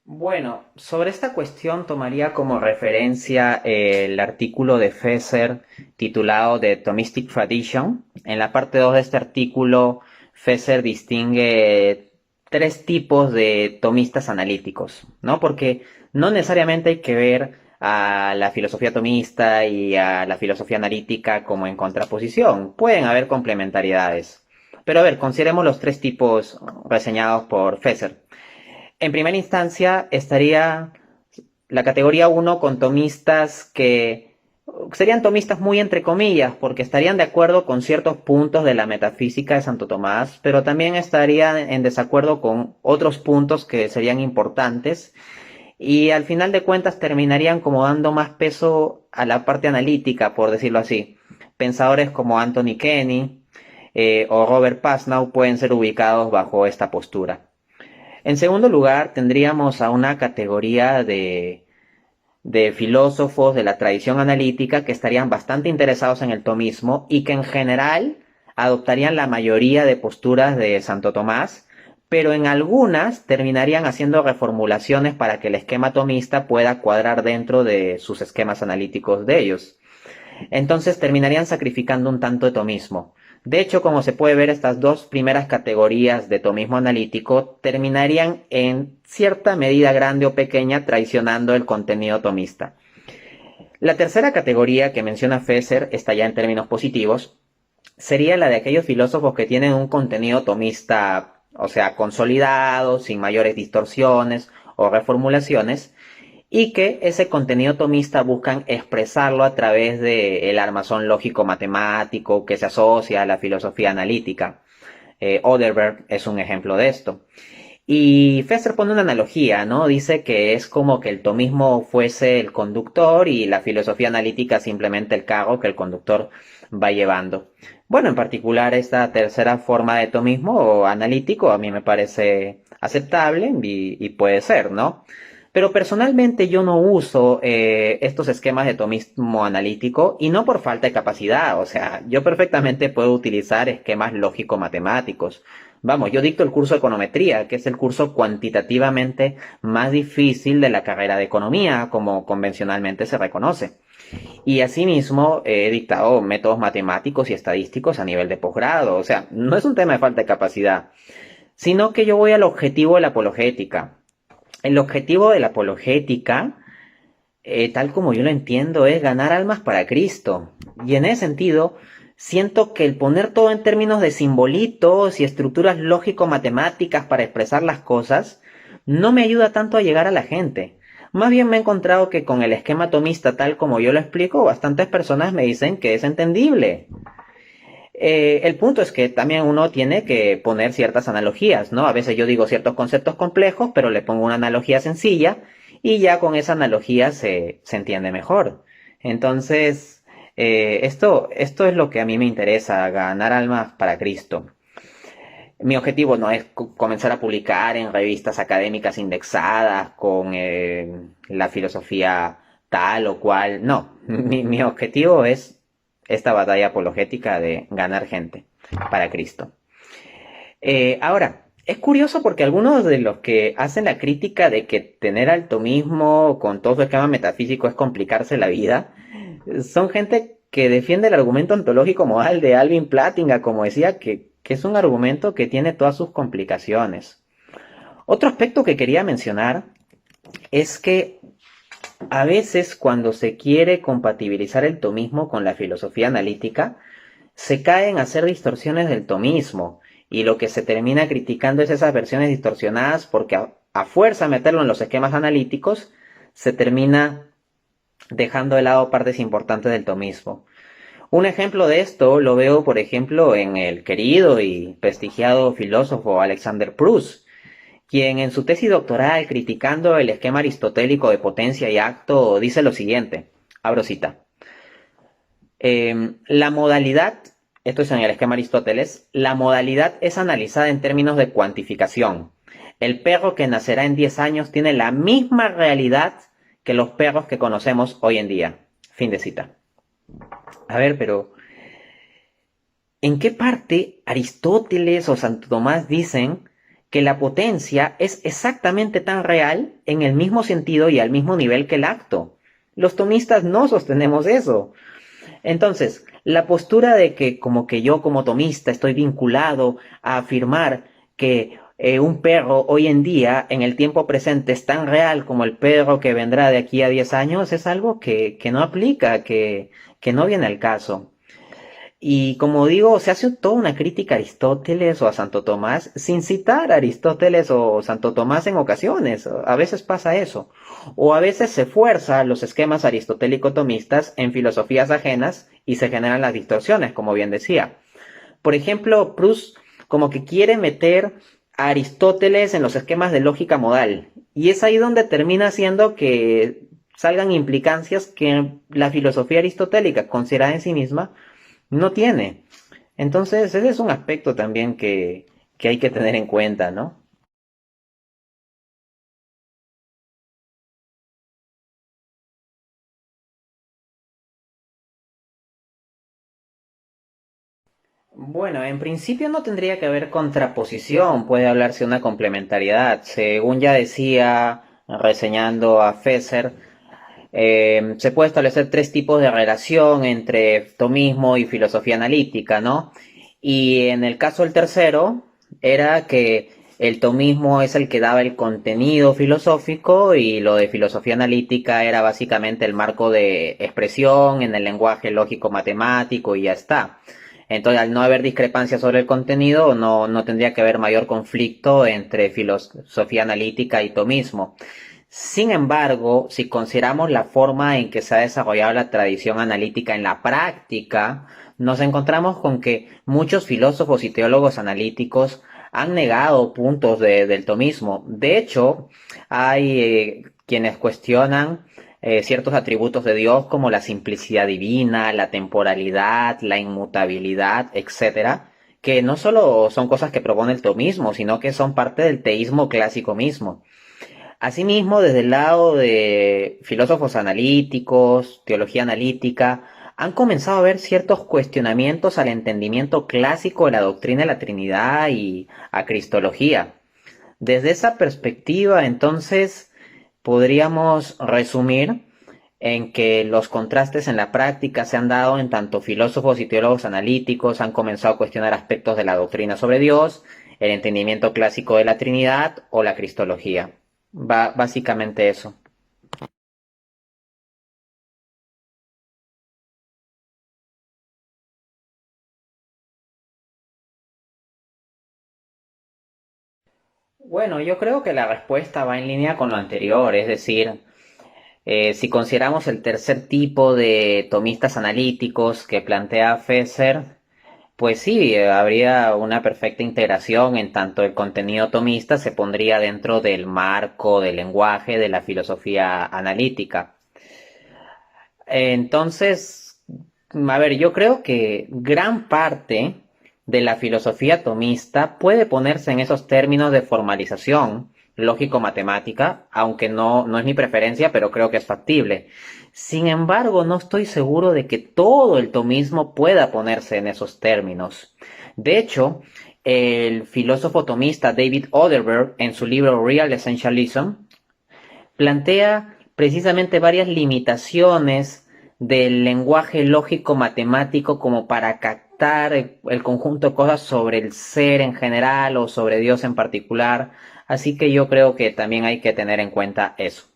Bueno, sobre esta cuestión tomaría como referencia el artículo de Fesser titulado The Thomistic Tradition. En la parte 2 de este artículo, Fesser distingue tres tipos de tomistas analíticos, ¿no? Porque no necesariamente hay que ver a la filosofía tomista y a la filosofía analítica como en contraposición. Pueden haber complementariedades. Pero a ver, consideremos los tres tipos reseñados por Fesser. En primera instancia estaría la categoría uno con tomistas que serían tomistas muy entre comillas, porque estarían de acuerdo con ciertos puntos de la metafísica de Santo Tomás, pero también estarían en desacuerdo con otros puntos que serían importantes y al final de cuentas terminarían como dando más peso a la parte analítica, por decirlo así. Pensadores como Anthony Kenny o Robert Pasnow pueden ser ubicados bajo esta postura. En segundo lugar, tendríamos a una categoría de filósofos de la tradición analítica que estarían bastante interesados en el tomismo y que en general adoptarían la mayoría de posturas de Santo Tomás, pero en algunas terminarían haciendo reformulaciones para que el esquema tomista pueda cuadrar dentro de sus esquemas analíticos de ellos. Entonces terminarían sacrificando un tanto de tomismo. De hecho, como se puede ver, estas dos primeras categorías de tomismo analítico terminarían en cierta medida grande o pequeña traicionando el contenido tomista. La tercera categoría que menciona Fesser está ya en términos positivos, sería la de aquellos filósofos que tienen un contenido tomista, o sea, consolidado, sin mayores distorsiones o reformulaciones, y que ese contenido tomista buscan expresarlo a través del armazón lógico-matemático que se asocia a la filosofía analítica. Oderberg es un ejemplo de esto. Y Fesser pone una analogía, ¿no? Dice que es como que el tomismo fuese el conductor y la filosofía analítica simplemente el carro que el conductor va llevando. Bueno, en particular esta tercera forma de tomismo analítico a mí me parece aceptable y puede ser, ¿no? Pero personalmente yo no uso estos esquemas de tomismo analítico y no por falta de capacidad, o sea, yo perfectamente puedo utilizar esquemas lógico-matemáticos. Vamos, yo dicto el curso de econometría, que es el curso cuantitativamente más difícil de la carrera de economía, como convencionalmente se reconoce. Y asimismo he dictado métodos matemáticos y estadísticos a nivel de posgrado, o sea, no es un tema de falta de capacidad, sino que yo voy al objetivo de la apologética. El objetivo de la apologética, tal como yo lo entiendo, es ganar almas para Cristo. Y en ese sentido, siento que el poner todo en términos de simbolitos y estructuras lógico-matemáticas para expresar las cosas, no me ayuda tanto a llegar a la gente. Más bien me he encontrado que con el esquema atomista tal como yo lo explico, bastantes personas me dicen que es entendible. El punto es que también uno tiene que poner ciertas analogías, ¿no? A veces yo digo ciertos conceptos complejos, pero le pongo una analogía sencilla y ya con esa analogía se entiende mejor. Entonces, esto es lo que a mí me interesa, ganar almas para Cristo. Mi objetivo no es comenzar a publicar en revistas académicas indexadas con la filosofía tal o cual. No, mi objetivo es esta batalla apologética de ganar gente para Cristo. Ahora, es curioso porque algunos de los que hacen la crítica de que tener altomismo con todo su esquema metafísico es complicarse la vida, son gente que defiende el argumento ontológico modal de Alvin Plantinga, como decía, que es un argumento que tiene todas sus complicaciones. Otro aspecto que quería mencionar es que a veces cuando se quiere compatibilizar el tomismo con la filosofía analítica, se cae en hacer distorsiones del tomismo y lo que se termina criticando es esas versiones distorsionadas porque a fuerza de meterlo en los esquemas analíticos se termina dejando de lado partes importantes del tomismo. Un ejemplo de esto lo veo, por ejemplo, en el querido y prestigiado filósofo Alexander Proust, quien en su tesis doctoral criticando el esquema aristotélico de potencia y acto dice lo siguiente, abro cita, la modalidad, esto es en el esquema Aristóteles, la modalidad es analizada en términos de cuantificación. El perro que nacerá en 10 años tiene la misma realidad que los perros que conocemos hoy en día. Fin de cita. A ver, pero ¿en qué parte Aristóteles o Santo Tomás dicen que la potencia es exactamente tan real en el mismo sentido y al mismo nivel que el acto. Los tomistas no sostenemos eso. Entonces, la postura de que como que yo como tomista estoy vinculado a afirmar que un perro hoy en día, en el tiempo presente, es tan real como el perro que vendrá de aquí a 10 años, es algo que no aplica, que no viene al caso. Y como digo, se hace toda una crítica a Aristóteles o a Santo Tomás sin citar a Aristóteles o Santo Tomás en ocasiones. A veces pasa eso. O a veces se fuerza los esquemas aristotélico-tomistas en filosofías ajenas y se generan las distorsiones, como bien decía. Por ejemplo, Proust como que quiere meter a Aristóteles en los esquemas de lógica modal. Y es ahí donde termina siendo que salgan implicancias que la filosofía aristotélica, considerada en sí misma, no tiene. Entonces, ese es un aspecto también que hay que tener en cuenta, ¿no? Bueno, en principio no tendría que haber contraposición, puede hablarse de una complementariedad. Según ya decía, reseñando a Fesser, se puede establecer tres tipos de relación entre tomismo y filosofía analítica, ¿no? Y en el caso del tercero, era que el tomismo es el que daba el contenido filosófico y lo de filosofía analítica era básicamente el marco de expresión en el lenguaje lógico matemático y ya está. Entonces, al no haber discrepancia sobre el contenido, no tendría que haber mayor conflicto entre filosofía analítica y tomismo. Sin embargo, si consideramos la forma en que se ha desarrollado la tradición analítica en la práctica, nos encontramos con que muchos filósofos y teólogos analíticos han negado puntos del tomismo. De hecho, hay quienes cuestionan ciertos atributos de Dios como la simplicidad divina, la temporalidad, la inmutabilidad, etcétera, que no solo son cosas que propone el tomismo, sino que son parte del teísmo clásico mismo. Asimismo, desde el lado de filósofos analíticos, teología analítica, han comenzado a haber ciertos cuestionamientos al entendimiento clásico de la doctrina de la Trinidad y a Cristología. Desde esa perspectiva, entonces, podríamos resumir en que los contrastes en la práctica se han dado en tanto filósofos y teólogos analíticos han comenzado a cuestionar aspectos de la doctrina sobre Dios, el entendimiento clásico de la Trinidad o la Cristología. Básicamente eso. Bueno, yo creo que la respuesta va en línea con lo anterior, es decir, si consideramos el tercer tipo de tomistas analíticos que plantea Fesser, pues sí, habría una perfecta integración en tanto el contenido tomista se pondría dentro del marco del lenguaje de la filosofía analítica. Entonces, a ver, yo creo que gran parte de la filosofía tomista puede ponerse en esos términos de formalización lógico-matemática, aunque no es mi preferencia, pero creo que es factible. Sin embargo, no estoy seguro de que todo el tomismo pueda ponerse en esos términos. De hecho, el filósofo tomista David Oderberg, en su libro Real Essentialism, plantea precisamente varias limitaciones del lenguaje lógico matemático como para captar el conjunto de cosas sobre el ser en general o sobre Dios en particular. Así que yo creo que también hay que tener en cuenta eso.